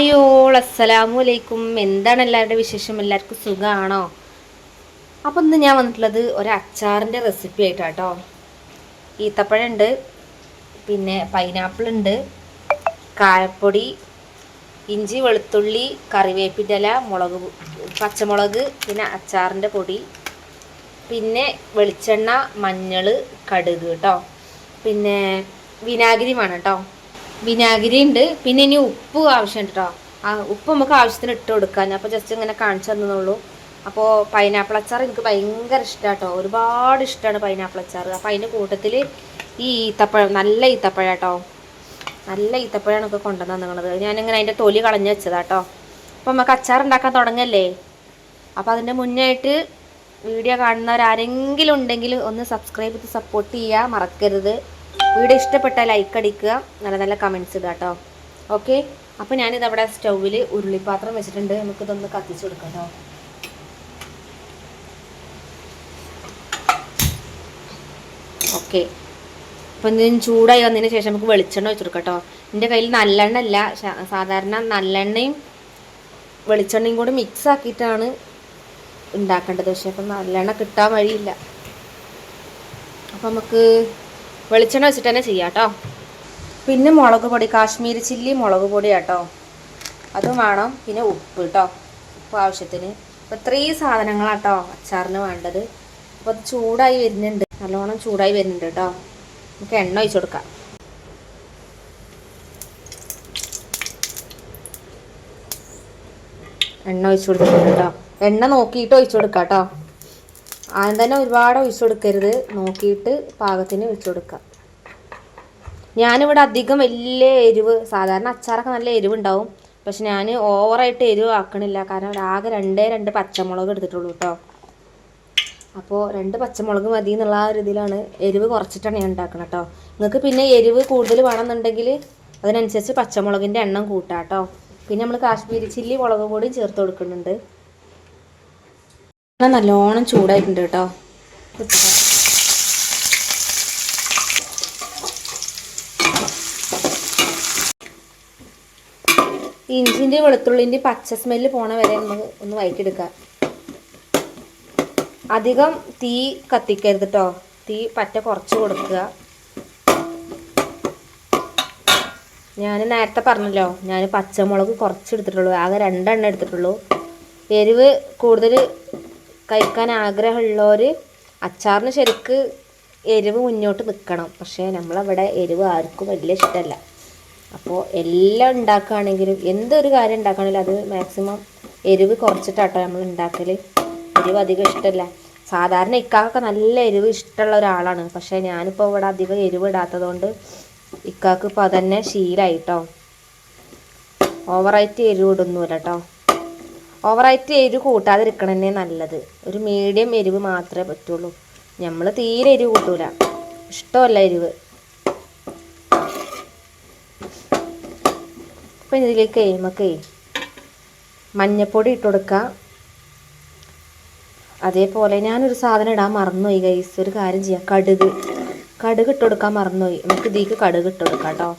അയ്യോൾ അസ്സലാമലൈക്കും. എന്താണ് എല്ലാവരുടെ വിശേഷം? എല്ലാവർക്കും സുഖമാണോ? അപ്പം ഇന്ന് ഞാൻ വന്നിട്ടുള്ളത് ഒരു അച്ചാറിൻ്റെ റെസിപ്പി ആയിട്ടാട്ടോ. ഈത്തപ്പഴം ഉണ്ട്, പിന്നെ പൈനാപ്പിൾ ഉണ്ട്, കായപ്പൊടി, ഇഞ്ചി വെളുത്തുള്ളി കറിവേപ്പിൻ്റെ ഇല, പച്ചമുളക്, പിന്നെ അച്ചാറിൻ്റെ പൊടി, പിന്നെ വെളിച്ചെണ്ണ, മഞ്ഞൾ, കടുക് കേട്ടോ. പിന്നെ വിനാഗിരി വേണം കേട്ടോ. വിനാഗിരി ഉണ്ട്. പിന്നെ ഇനി ഉപ്പ് ആവശ്യമുണ്ട് കേട്ടോ. ആ ഉപ്പ് നമുക്ക് ആവശ്യത്തിന് ഇട്ട് കൊടുക്കാം. ഞാൻ അപ്പോൾ ജസ്റ്റ് ഇങ്ങനെ കാണിച്ചു തന്നുള്ളൂ. അപ്പോൾ പൈനാപ്പിൾ അച്ചാർ എനിക്ക് ഭയങ്കര ഇഷ്ടമാണ് കേട്ടോ. ഒരുപാട് ഇഷ്ടമാണ് പൈനാപ്പിൾ അച്ചാർ. അപ്പോൾ അതിൻ്റെ കൂട്ടത്തിൽ ഈ ഈത്തപ്പഴം, നല്ല ഈത്തപ്പഴം കേട്ടോ, നല്ല ഈത്തപ്പഴമാണ് ഒക്കെ കൊണ്ടുവന്ന് തന്നത്. ഞാനിങ്ങനെ അതിൻ്റെ തൊലി കളഞ്ഞ് വെച്ചതാട്ടോ. അപ്പോൾ നമുക്ക് അച്ചാർ ഉണ്ടാക്കാൻ തുടങ്ങല്ലേ. അപ്പോൾ അതിൻ്റെ മുന്നായിട്ട് വീഡിയോ കാണുന്നവരാരെങ്കിലും ഉണ്ടെങ്കിൽ ഒന്ന് സബ്സ്ക്രൈബ് ചെയ്ത് സപ്പോർട്ട് ചെയ്യുക മറക്കരുത്. വീഡിയോ ഇഷ്ടപ്പെട്ടാൽ ലൈക്ക് അടിക്കുക, നല്ല നല്ല കമൻറ്റ്സ് ഇടുക കേട്ടോ. ഓക്കെ, അപ്പോൾ ഞാനിതവിടെ സ്റ്റൗവിൽ ഉരുളിപ്പാത്രം വെച്ചിട്ടുണ്ട്. നമുക്കിതൊന്ന് കത്തിച്ച് കൊടുക്കാം കേട്ടോ. ഓക്കെ, അപ്പം ഇതിന് ചൂടായി വന്നതിന് ശേഷം നമുക്ക് വെളിച്ചെണ്ണ വെച്ച് കൊടുക്കാം കേട്ടോ. എൻ്റെ കയ്യിൽ നല്ലെണ്ണ അല്ല, സാധാരണ നല്ലെണ്ണയും വെളിച്ചെണ്ണയും കൂടി മിക്സ് ആക്കിയിട്ടാണ് ഉണ്ടാക്കേണ്ടത്. പക്ഷേ അപ്പം നല്ലെണ്ണ കിട്ടാൻ വഴിയില്ല. അപ്പം നമുക്ക് വെളിച്ചെണ്ണ വെച്ചിട്ട് തന്നെ ചെയ്യാം കേട്ടോ. പിന്നെ മുളക് പൊടി, കാശ്മീരി ചില്ലി മുളക് പൊടി കേട്ടോ, അതും വേണം. പിന്നെ ഉപ്പ് കേട്ടോ, ഉപ്പ് ആവശ്യത്തിന്. അപ്പോൾ ഇത്രയും സാധനങ്ങളാട്ടോ അച്ചാറിന് വേണ്ടത്. അപ്പോൾ അത് ചൂടായി വരുന്നുണ്ട്, നല്ലോണം ചൂടായി വരുന്നുണ്ട് കേട്ടോ. നമുക്ക് എണ്ണ ഒഴിച്ച് കൊടുക്കാം. എണ്ണ ഒഴിച്ച് കൊടുത്തിട്ടുണ്ട് കേട്ടോ. എണ്ണ നോക്കിയിട്ട് ഒഴിച്ച് കൊടുക്കാം കേട്ടോ. ആദ്യം തന്നെ ഒരുപാട് ഒഴിച്ചു കൊടുക്കരുത്, നോക്കിയിട്ട് പാകത്തിന് ഒഴിച്ചു കൊടുക്കാം. ഞാനിവിടെ അധികം വലിയ എരിവ്, സാധാരണ അച്ചാറൊക്കെ നല്ല എരിവുണ്ടാവും, പക്ഷെ ഞാൻ ഓവറായിട്ട് എരിവ് ആക്കണില്ല. കാരണം ആകെ രണ്ട് പച്ചമുളക് എടുത്തിട്ടുള്ളൂ കേട്ടോ. അപ്പോൾ 2 പച്ചമുളക് മതി എന്നുള്ള ആ ഒരു ഇതിലാണ്, എരിവ് കുറച്ചിട്ടാണ് ഞാൻ ഉണ്ടാക്കണം കേട്ടോ. നിങ്ങൾക്ക് പിന്നെ എരിവ് കൂടുതൽ വേണമെന്നുണ്ടെങ്കിൽ അതിനനുസരിച്ച് പച്ചമുളകിൻ്റെ എണ്ണം കൂട്ടാം കേട്ടോ. പിന്നെ നമ്മൾ കാശ്മീരി ചില്ലി മുളക് പൊടിയും ചേർത്ത് കൊടുക്കുന്നുണ്ട്. നല്ലോണം ചൂടായിട്ടുണ്ട് കേട്ടോ. ഇഞ്ചിൻ്റെ വെളുത്തുള്ളിൻ്റെ പച്ച സ്മെല്ല് പോണ വരെ നമുക്ക് ഒന്ന് വഴറ്റിയെടുക്കാം. അധികം തീ കത്തിക്കരുത് കേട്ടോ, തീ പറ്റ കുറച്ച് കൊടുക്കുക. ഞാൻ നേരത്തെ പറഞ്ഞല്ലോ, ഞാൻ പച്ചമുളക് കുറച്ച് എടുത്തിട്ടുള്ളൂ, ആകെ 2 എണ്ണം എടുത്തിട്ടുള്ളൂ. എരിവ് കൂടുതൽ കഴിക്കാൻ ആഗ്രഹമുള്ളവർ അച്ചാറിന് ശരിക്ക് എരിവ് മുന്നോട്ട് നിൽക്കണം. പക്ഷേ നമ്മളവിടെ എരിവ് ആർക്കും വലിയ ഇഷ്ടമല്ല. അപ്പോൾ എല്ലാം ഉണ്ടാക്കുകയാണെങ്കിലും, എന്തൊരു കാര്യം ഉണ്ടാക്കുകയാണെങ്കിലും അത് മാക്സിമം എരിവ് കുറച്ചിട്ടാട്ടോ നമ്മൾ ഉണ്ടാക്കൽ. എരിവ് അധികം ഇഷ്ടമല്ല. സാധാരണ ഇക്കാക്കൊക്കെ നല്ല എരിവ് ഇഷ്ടമുള്ള ഒരാളാണ്, പക്ഷേ ഞാനിപ്പോൾ ഇവിടെ അധികം എരിവ് ഇടാത്തതുകൊണ്ട് ഇക്കാക്ക് ഇപ്പോൾ അതന്നെ ശീലമായിട്ടോ. ഓവറായിട്ട് എരിവ് ഇടുന്നില്ല കേട്ടോ. ഓവറായിട്ട് എരിവ് കൂട്ടാതിരിക്കണം തന്നെ നല്ലത്. ഒരു മീഡിയം എരിവ് മാത്രമേ പറ്റുള്ളൂ. നമ്മൾ തീരെ എരിവ് കൂട്ടൂല, ഇഷ്ടമല്ല എരിവ്. അപ്പം ഇതിലേക്ക് നമുക്ക് മഞ്ഞപ്പൊടി ഇട്ട് കൊടുക്കാം. അതേപോലെ ഞാനൊരു സാധനം ഇടാൻ മറന്നുപോയി ഗൈസ്, ഒരു കാര്യം ചെയ്യാം. കടുക് ഇട്ട് കൊടുക്കാൻ മറന്നുപോയി. നമുക്ക് ഇതിലേക്ക് കടുക് ഇട്ട് കൊടുക്കാം കേട്ടോ.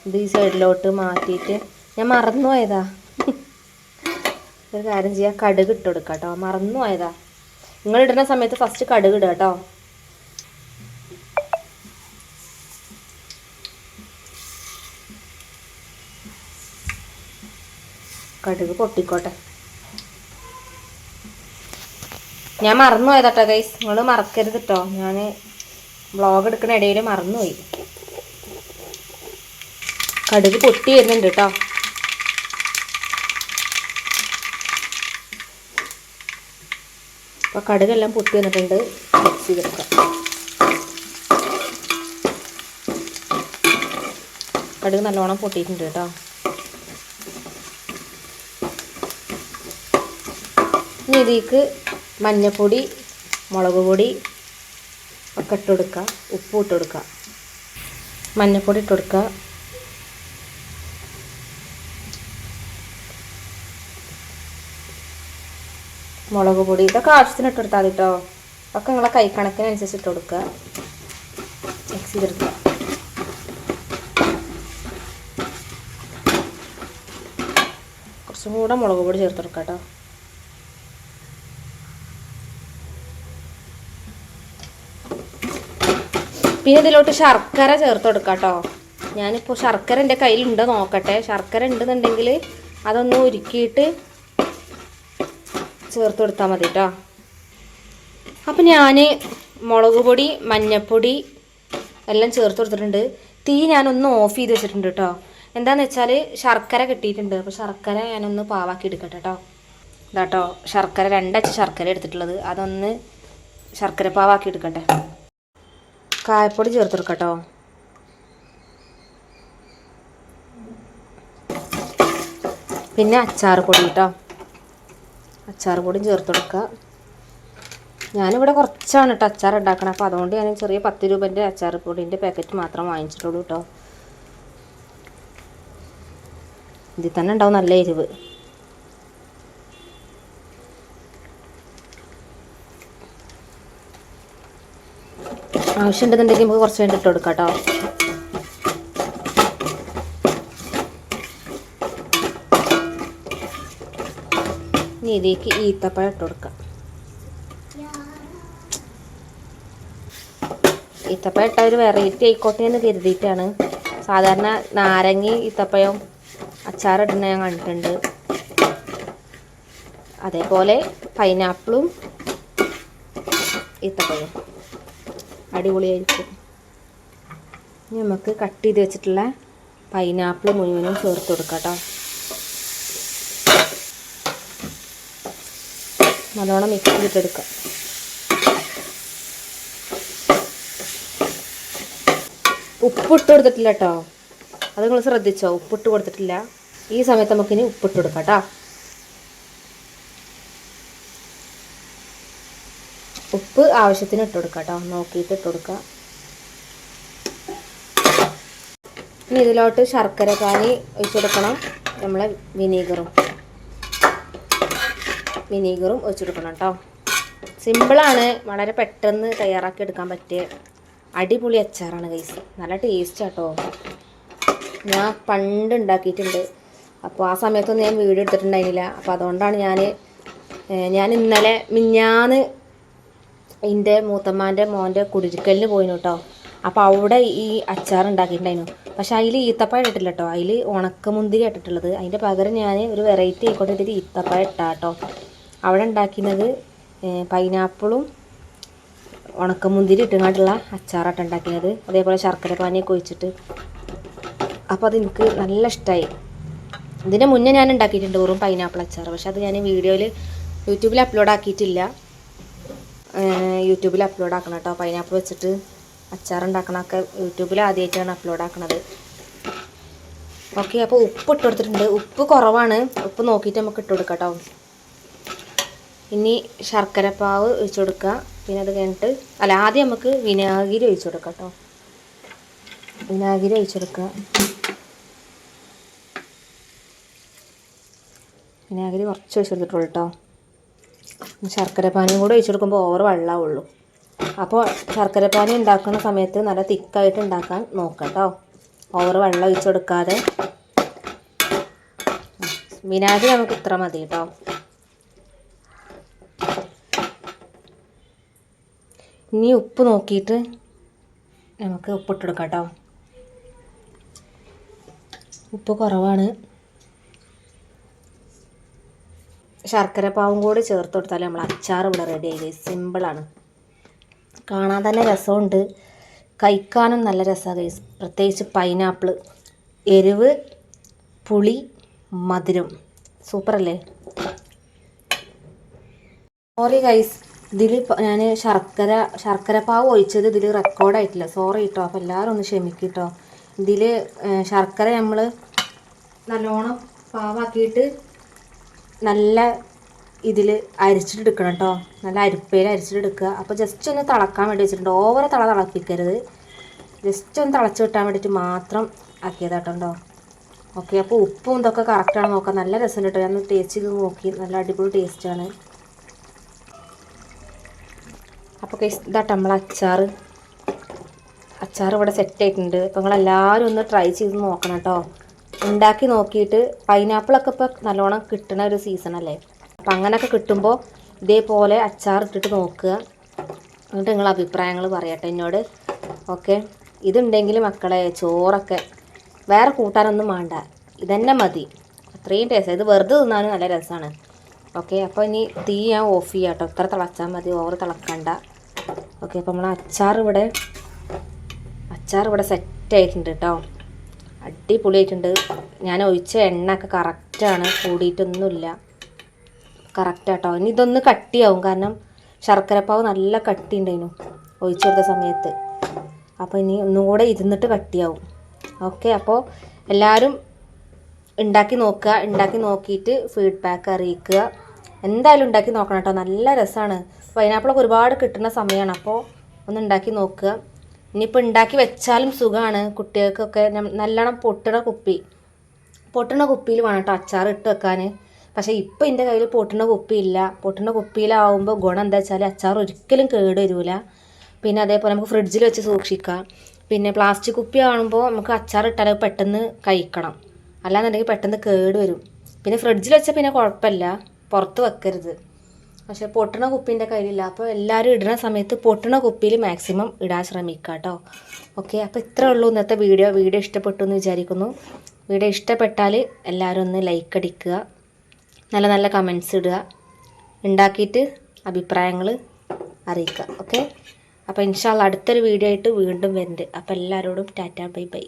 ഇത് ഈ സൈഡിലോട്ട് മാറ്റിയിട്ട് ഞാൻ മറന്നുപോയതാ. ഒരു കാര്യം ചെയ്യാം, കടുക് ഇട്ട് കൊടുക്കാം കേട്ടോ, മറന്നുപോയതാ. നിങ്ങൾ ഇടുന്ന സമയത്ത് ഫസ്റ്റ് കടുക് ഇടുക കേട്ടോ. കടുക് പൊട്ടിക്കോട്ടെ. ഞാൻ മറന്നുപോയതാട്ടോ ഗൈസ്, നിങ്ങൾ മറക്കരുത് കേട്ടോ. ഞാൻ വ്ളോഗ് എടുക്കുന്ന ഇടയിൽ മറന്നുപോയി. കടുക് പൊട്ടി വരുന്നുണ്ട് കേട്ടോ. അപ്പോൾ കടുകെല്ലാം പൊട്ടി വന്നിട്ടുണ്ട്. മിക്സ് ചെയ്തെടുക്കാം. കടുക് നല്ലോണം പൊട്ടിയിട്ടുണ്ട് കേട്ടോ. ഇനി ഇതിലേക്ക് മഞ്ഞൾപ്പൊടി, മുളക് പൊടി ഒക്കെ ഇട്ട് കൊടുക്കുക. ഉപ്പ് ഇട്ട് കൊടുക്കുക. മഞ്ഞൾപ്പൊടി ഇട്ട് കൊടുക്കുക. മുളക് പൊടി ഇതൊക്കെ ആവശ്യത്തിന് ഇട്ട് കൊടുത്താൽ മതി കേട്ടോ. ഒക്കെ നിങ്ങളെ കൈക്കണക്കിനനുസരിച്ച് ഇട്ട് കൊടുക്കുക. മിക്സ് ചെയ്തെടുക്കുക. കുറച്ചും കൂടെ മുളക് പൊടി ചേർത്ത് കൊടുക്കാം കേട്ടോ. പിന്നെ ഇതിലോട്ട് ശർക്കര ചേർത്ത് കൊടുക്കാം കേട്ടോ. ഞാനിപ്പോൾ ശർക്കര എൻ്റെ കയ്യിലുണ്ടോ നോക്കട്ടെ. ശർക്കര ഉണ്ടെന്നുണ്ടെങ്കിൽ അതൊന്ന് ഉരുക്കിയിട്ട് ചേർത്ത് കൊടുത്താൽ മതി കേട്ടോ. അപ്പം ഞാൻ മുളക് പൊടി മഞ്ഞൾപ്പൊടി എല്ലാം ചേർത്ത് കൊടുത്തിട്ടുണ്ട്. തീ ഞാനൊന്ന് ഓഫ് ചെയ്ത് വെച്ചിട്ടുണ്ട് കേട്ടോ. എന്താണെന്ന് വെച്ചാൽ ശർക്കര കിട്ടിയിട്ടുണ്ട്. അപ്പോൾ ശർക്കര ഞാനൊന്ന് പാവാക്കി എടുക്കട്ടെ കേട്ടോ. ഇതാട്ടോ ശർക്കര 2 അച്ച് ശർക്കര എടുത്തിട്ടുള്ളത്. അതൊന്ന് ശർക്കര പാവാക്കി എടുക്കട്ടെ. കായപ്പൊടി ചേർത്ത് കൊടുക്കാം കേട്ടോ. പിന്നെ അച്ചാർ പൊടി കേട്ടോ. അച്ചാർ പൊടിയും ചേർത്ത് കൊടുക്കുക. ഞാനിവിടെ കുറച്ചാണ് കേട്ടോ അച്ചാർ ഉണ്ടാക്കണം. അപ്പോൾ അതുകൊണ്ട് ഞാൻ ചെറിയ 10 രൂപേൻ്റെ അച്ചാർ പൊടീൻ്റെ പാക്കറ്റ് മാത്രം വാങ്ങിച്ചിട്ടുള്ളൂ കേട്ടോ. ഇതിൽ തന്നെ ഉണ്ടാവും നല്ല എരിവ്. ആവശ്യമുണ്ടെന്നുണ്ടെങ്കിൽ നമുക്ക് കുറച്ച് വേണ്ടി ഇട്ട് കൊടുക്കാം കേട്ടോ. ഇനി ഇതിലേക്ക് ഈത്തപ്പഴം ഇട്ട് കൊടുക്കാം. ഈത്തപ്പഴം ഇട്ട ഒരു വെറൈറ്റി ആയിക്കോട്ടെ എന്ന് കരുതിയിട്ടാണ്. സാധാരണ നാരങ്ങ ഈത്തപ്പഴം അച്ചാറിടുന്ന ഞാൻ കണ്ടിട്ടുണ്ട്. അതേപോലെ പൈനാപ്പിളും ഈത്തപ്പഴം അടിപൊളിയായിരിക്കും. ഇനി നമുക്ക് കട്ട് ചെയ്ത് വെച്ചിട്ടുള്ള പൈനാപ്പിൾ മുഴുവനും ചേർത്ത് കൊടുക്കാം കേട്ടോ. നല്ലോണം മിക്സ് ചെയ്തിട്ടെടുക്കാം. ഉപ്പിട്ട് കൊടുത്തിട്ടില്ല കേട്ടോ. അത് നിങ്ങൾ ശ്രദ്ധിച്ചോ? ഉപ്പിട്ട് കൊടുത്തിട്ടില്ല. ഈ സമയത്ത് നമുക്കിനി ഉപ്പിട്ട് കൊടുക്കാം കേട്ടോ. ഉപ്പ് ആവശ്യത്തിന് ഇട്ട് കൊടുക്കാം കേട്ടോ. നോക്കിയിട്ട് ഇട്ട് കൊടുക്കുക. ഇനി ഇതിലോട്ട് ശർക്കര പാനി ഒഴിച്ച് കൊടുക്കണം. നമ്മളെ വിനീഗറും ഒഴിച്ച് കൊടുക്കണം കേട്ടോ. സിമ്പിളാണ്. വളരെ പെട്ടെന്ന് തയ്യാറാക്കി എടുക്കാൻ പറ്റിയ അടിപൊളി അച്ചാറാണ് ഗൈസ്. നല്ല ടേസ്റ്റ് കേട്ടോ. ഞാൻ പണ്ട് ഉണ്ടാക്കിയിട്ടുണ്ട്. അപ്പോൾ ആ സമയത്തൊന്നും ഞാൻ വീഡിയോ എടുത്തിട്ടുണ്ടായിരുന്നില്ല. അപ്പോൾ അതുകൊണ്ടാണ് ഞാൻ ഇന്നലെ മിഞ്ഞാന്ന് എൻ്റെ മൂത്തമ്മാൻ്റെ മോൻ്റെ കുടിരിക്കലിന് പോയിന് കേട്ടോ. അപ്പോൾ അവിടെ ഈ അച്ചാർ ഉണ്ടാക്കിയിട്ടുണ്ടായിരുന്നു. പക്ഷെ അതിൽ ഈത്തപ്പഴം ഇട്ടിട്ടില്ല കേട്ടോ. അതിൽ ഉണക്കമുന്തിരി ഇട്ടിട്ടുള്ളത്. അതിൻ്റെ പകരം ഞാൻ ഒരു വെറൈറ്റി ആയിക്കോട്ടെ ഇതിൽ ഈത്തപ്പഴം ഇട്ടാ കേട്ടോ. അവിടെ ഉണ്ടാക്കുന്നത് പൈനാപ്പിളും ഉണക്കമുന്തിരി ഇട്ടുകൊണ്ടുള്ള അച്ചാറാട്ടം ഉണ്ടാക്കുന്നത്. അതേപോലെ ശർക്കര പാനിയൊക്കെ ഒഴിച്ചിട്ട്. അപ്പോൾ അതെനിക്ക് നല്ല ഇഷ്ടമായി. ഇതിന് മുന്നേ ഞാൻ ഉണ്ടാക്കിയിട്ടുണ്ട് വെറും പൈനാപ്പിൾ അച്ചാർ. പക്ഷെ അത് ഞാൻ യൂട്യൂബിൽ അപ്ലോഡ് ആക്കിയിട്ടില്ല. യൂട്യൂബിൽ അപ്ലോഡ് ആക്കണം കേട്ടോ. പൈനാപ്പിൾ വെച്ചിട്ട് അച്ചാർ ഉണ്ടാക്കണമൊക്കെ യൂട്യൂബിൽ ആദ്യമായിട്ടാണ് അപ്ലോഡ് ആക്കണത്. ഓക്കെ, അപ്പോൾ ഉപ്പ് ഇട്ട് കൊടുത്തിട്ടുണ്ട്. ഉപ്പ് കുറവാണ്. ഉപ്പ് നോക്കിയിട്ട് നമുക്ക് ഇട്ട് കൊടുക്കാം കേട്ടോ. ഇനി ശർക്കരപ്പാവ് ഒഴിച്ച് കൊടുക്കുക. പിന്നെ അത് കഴിഞ്ഞിട്ട് ആദ്യം നമുക്ക് വിനാഗിരി ഒഴിച്ച് കൊടുക്കാം കേട്ടോ. വിനാഗിരി ഒഴിച്ച് കൊടുക്കുക. വിനാഗിരി കുറച്ച് ഒഴിച്ച് കൊടുത്തിട്ടുള്ളൂ കേട്ടോ. ശർക്കരപ്പാനിയും കൂടെ ഒഴിച്ച് കൊടുക്കുമ്പോൾ ഓവർ വെള്ളമാവുള്ളൂ. അപ്പോൾ ശർക്കരപ്പാനി ഉണ്ടാക്കുന്ന സമയത്ത് നല്ല തിക്കായിട്ട് ഉണ്ടാക്കാൻ നോക്കാം കേട്ടോ. ഓവർ വെള്ളം ഒഴിച്ച് കൊടുക്കാതെ. വിനാഗിരി നമുക്ക് ഇത്ര മതി കേട്ടോ. ഇനി ഉപ്പ് നോക്കിയിട്ട് നമുക്ക് ഉപ്പിട്ടെടുക്കാം കേട്ടോ. ഉപ്പ് കുറവാണ്. ശർക്കരപ്പാവും കൂടി ചേർത്ത് കൊടുത്താൽ നമ്മൾ അച്ചാർ ഇവിടെ റെഡി ആയി. സിമ്പിളാണ്. കാണാൻ തന്നെ രസമുണ്ട്, കഴിക്കാനും നല്ല രസമാണ് ഗൈസ്. പ്രത്യേകിച്ച് പൈനാപ്പിൾ, എരിവ്, പുളി, മധുരം, സൂപ്പറല്ലേ? സോറി ഗൈസ്, ഇതിൽ ഞാൻ ശർക്കരപ്പാവ് ഒഴിച്ചത് ഇതിൽ റെക്കോർഡായിട്ടില്ല. സോറി കേട്ടോ. അപ്പോൾ എല്ലാവരും ഒന്ന് ക്ഷമിക്കും. ഇതിൽ ശർക്കര നമ്മൾ നല്ലോണം പാവാക്കിയിട്ട് നല്ല ഇതിൽ അരിച്ചിട്ടെടുക്കണം കേട്ടോ. നല്ല അരിപ്പയിൽ അരിച്ചിട്ടെടുക്കുക. അപ്പോൾ ജസ്റ്റ് ഒന്ന് തിളക്കാൻ വേണ്ടി വെച്ചിട്ടുണ്ട്. ഓവർ തിളപ്പിക്കരുത്. ജസ്റ്റ് ഒന്ന് തിളച്ച് കിട്ടാൻ വേണ്ടിയിട്ട് മാത്രം ആക്കിയതാട്ടോ. ഓക്കെ, അപ്പോൾ ഉപ്പും ഇതൊക്കെ കറക്റ്റാണ് നോക്കാം. നല്ല രസമുണ്ട് കേട്ടോ. ഞാൻ ടേസ്റ്റ് ചെയ്ത് നോക്കി. നല്ല അടിപൊളി ടേസ്റ്റാണ്. അപ്പോൾ ഇതാട്ടോ നമ്മൾ അച്ചാർ ഇവിടെ സെറ്റ് ആയിട്ടുണ്ട്. അപ്പോൾ നിങ്ങളെല്ലാവരും ഒന്ന് ട്രൈ ചെയ്ത് നോക്കണം കേട്ടോ. ഉണ്ടാക്കി നോക്കിയിട്ട് പൈനാപ്പിളൊക്കെ ഇപ്പോൾ നല്ലോണം കിട്ടുന്ന ഒരു സീസണല്ലേ. അപ്പം അങ്ങനെയൊക്കെ കിട്ടുമ്പോൾ ഇതേപോലെ അച്ചാർ ഇട്ടിട്ട് നോക്കുക. എന്നിട്ട് നിങ്ങൾ അഭിപ്രായങ്ങൾ പറയട്ടെ എന്നോട്. ഓക്കെ, ഇതുണ്ടെങ്കിൽ മക്കളെ ചോറൊക്കെ വേറെ കൂട്ടാനൊന്നും വേണ്ട, ഇതന്നെ മതി. അത്രയും ടേസ്റ്റ്. ഇത് വെറുതെ തിന്നാനും നല്ല രസമാണ്. ഓക്കെ, അപ്പോൾ ഇനി തീ ഞാൻ ഓഫ് ചെയ്യാം കേട്ടോ. ഇത്ര തിളച്ചാൽ മതി, ഓവർ തിളക്കണ്ട. ഓക്കെ, അപ്പോൾ നമ്മൾ അച്ചാർ ഇവിടെ സെറ്റായിട്ടുണ്ട് കേട്ടോ. അടിപൊളിയായിട്ടുണ്ട്. ഞാൻ ഒഴിച്ച എണ്ണ ഒക്കെ കറക്റ്റാണ്, കൂടിയിട്ടൊന്നുമില്ല. കറക്റ്റാട്ടോ. ഇനി ഇതൊന്ന് കട്ടിയാവും, കാരണം ശർക്കരപ്പാവ് നല്ല കട്ടി ഉണ്ടായിരുന്നു ഒഴിച്ചെടുത്ത സമയത്ത്. അപ്പോൾ ഇനി ഒന്നുകൂടെ ഇരുന്നിട്ട് കട്ടിയാവും. ഓക്കെ, അപ്പോൾ എല്ലാവരും ഉണ്ടാക്കി നോക്കുക. ഉണ്ടാക്കി നോക്കിയിട്ട് ഫീഡ്ബാക്ക് അറിയിക്കുക. എന്തായാലും ഉണ്ടാക്കി നോക്കണം കേട്ടോ, നല്ല രസമാണ്. പൈനാപ്പിളൊക്കെ ഒരുപാട് കിട്ടുന്ന സമയമാണ്, അപ്പോൾ ഒന്ന് ഉണ്ടാക്കി നോക്കുക. ഇനിയിപ്പോൾ ഉണ്ടാക്കി വെച്ചാലും സുഖമാണ് കുട്ടികൾക്കൊക്കെ. നല്ലോണം പൊട്ടണ കുപ്പിയിൽ വേണം കേട്ടോ അച്ചാർ ഇട്ട് വെക്കാൻ. പക്ഷേ ഇപ്പോൾ എൻ്റെ കയ്യിൽ പൊട്ടണ കുപ്പിയില്ല. പൊട്ടണ കുപ്പിയിലാവുമ്പോൾ ഗുണം എന്താ വെച്ചാൽ അച്ചാർ ഒരിക്കലും കേട് വരില്ല. പിന്നെ അതേപോലെ നമുക്ക് ഫ്രിഡ്ജിൽ വെച്ച് സൂക്ഷിക്കാം. പിന്നെ പ്ലാസ്റ്റിക് കുപ്പി ആകുമ്പോൾ നമുക്ക് അച്ചാർ ഇട്ടാൽ പെട്ടെന്ന് കഴിക്കണം, അല്ലാന്നുണ്ടെങ്കിൽ പെട്ടെന്ന് കേട് വരും. പിന്നെ ഫ്രിഡ്ജിൽ വെച്ചാൽ പിന്നെ കുഴപ്പമില്ല, പുറത്ത് വെക്കരുത്. പക്ഷേ പൊട്ടണ കുപ്പീൻ്റെ കയ്യിലില്ല. അപ്പോൾ എല്ലാവരും ഇടുന്ന സമയത്ത് പൊട്ടണ കുപ്പിയിൽ മാക്സിമം ഇടാൻ ശ്രമിക്കുക കേട്ടോ. ഓക്കെ, അപ്പോൾ ഇത്രേ ഉള്ളൂ ഇന്നത്തെ വീഡിയോ ഇഷ്ടപ്പെട്ടു എന്ന് വിചാരിക്കുന്നു. വീഡിയോ ഇഷ്ടപ്പെട്ടാൽ എല്ലാവരും ഒന്ന് ലൈക്ക് അടിക്കുക, നല്ല നല്ല കമൻസ് ഇടുക, ഉണ്ടാക്കിയിട്ട് അഭിപ്രായങ്ങൾ അറിയിക്കുക. ഓക്കെ, അപ്പോൾ ഇൻഷാ അല്ലാഹ് അടുത്തൊരു വീഡിയോ ആയിട്ട് വീണ്ടും വരുന്നുണ്ട്. അപ്പോൾ എല്ലാവരോടും ടാറ്റാ ബൈ ബൈ.